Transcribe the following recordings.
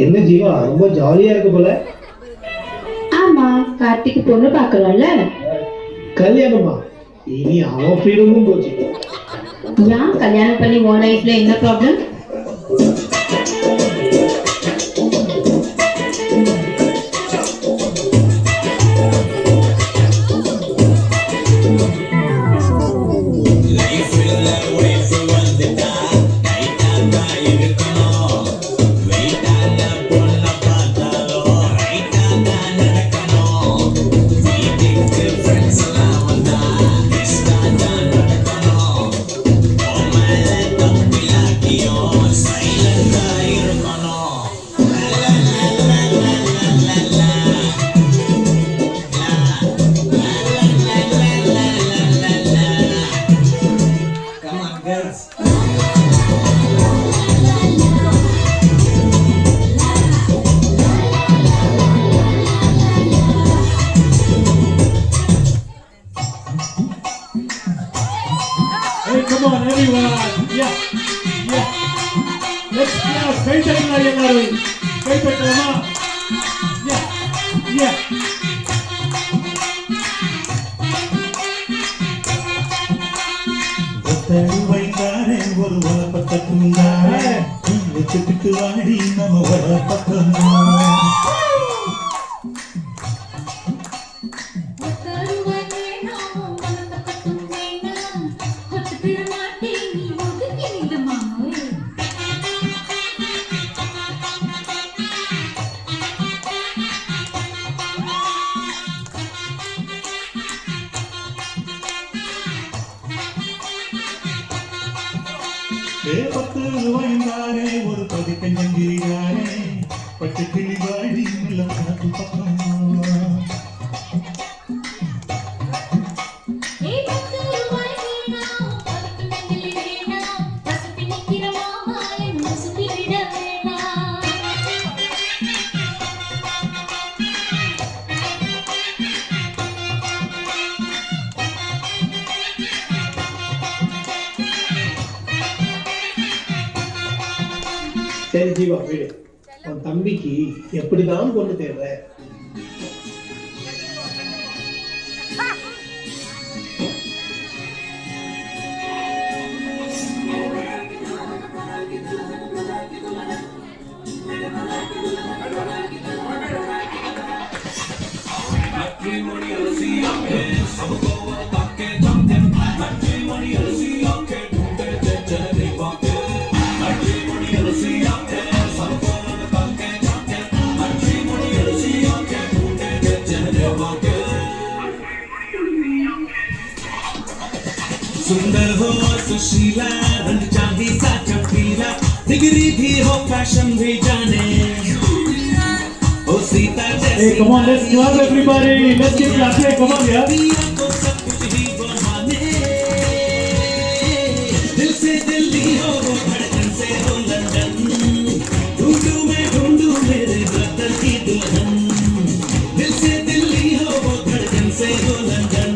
என்ன ஜீவா ரொம்ப ஜாலியா இருக்கு போல. ஆமா, கார்த்திக் பொண்ணு பாக்குறோம்ல. கல்யாணமா? இனி அவன் ஃப்ரீடமும் போச்சு. ஏன் கல்யாணம் பண்ணி உன் லைஃப்ல என்ன problem? Come on, everyone. Yeah. Let's clap. Kay tadla ellaru. Kay tadlama. Yeah. ஒத்தடி வைத்தாரே ஒரு வளப்பக்கத்துந்தாரே வச்சுக்கிட்டு வாடி நம்ம வளப்பக்கம் பத்து ரூபாய்ந்தாரே ஒரு பதிக்கஞ்சங்கிரியாரே பட்டு கிளி வாடி நல்ல கணக்கு பக்கம் சரி ஜீவா வீடு. உன் தம்பிக்கு எப்படிதான் பொண்ணு தேவை? सुंदर हो सुशीला रंग चांदी सा चमकीला डिग्री भी हो फैशन भी जाने ओ सीता जैसी Hey, come on, let's clap everybody. Let's keep clapping. Come on, yeah. तो सब कुछ ही वो माने दिल से दिल्ली हो वो धड़कन से हो लंदन ढूंढूं मेरे ब्रदर की दुल्हन दिल से दिल्ली हो वो धड़कन से हो लंदन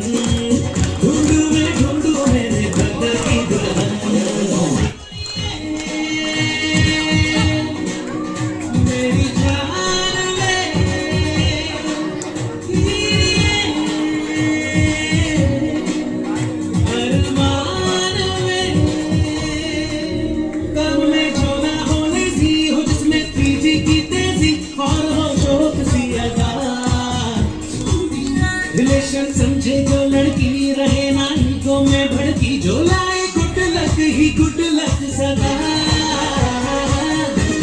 रिलेशन समझे जो लड़की रहे ना इनको में भड़की जो लाए गुड लक सदा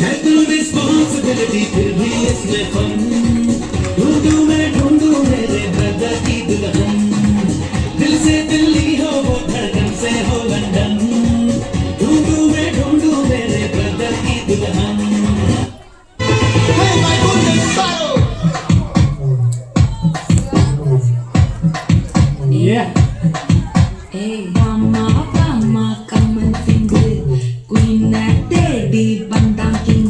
है तू रिस्पॉन्सिबिलिटी फिर भी इसमें फन ढूंढूं मेरे ब्रदर की दुल्हन दिल से दिल्ली हो वो धड़कन से हो लंदन ढूंढूं मेरे ब्रदर की दुल्हन Yeah. Hey, mama, come and sing. Queen and daddy, bandang king.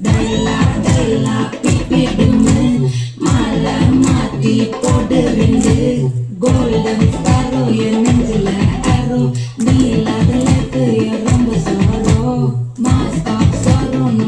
Dayla, pipi dume. Mala mati podu rendu. Golden sparrow, ya nengila arrow. Nila dalak, ya romba sorrow. Mask of sorrow, no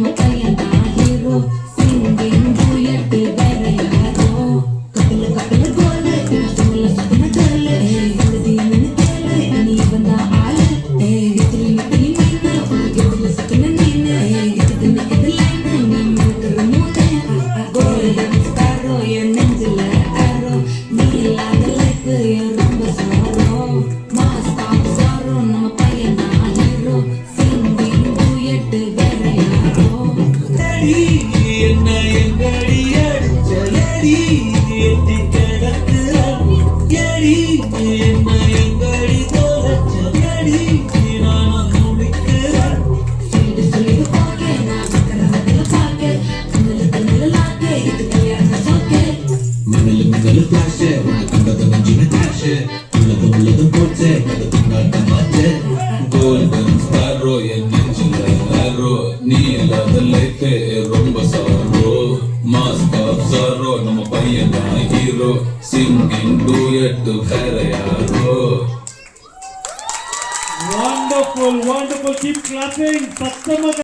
யாரோ நீ இல்லாத லைஃபே ரொம்ப sorrow mask of sorrow நம்ம பையன் தான் hero singing duet வேற யாரோ Wonderful, wonderful. Keep clapping. சத்தமா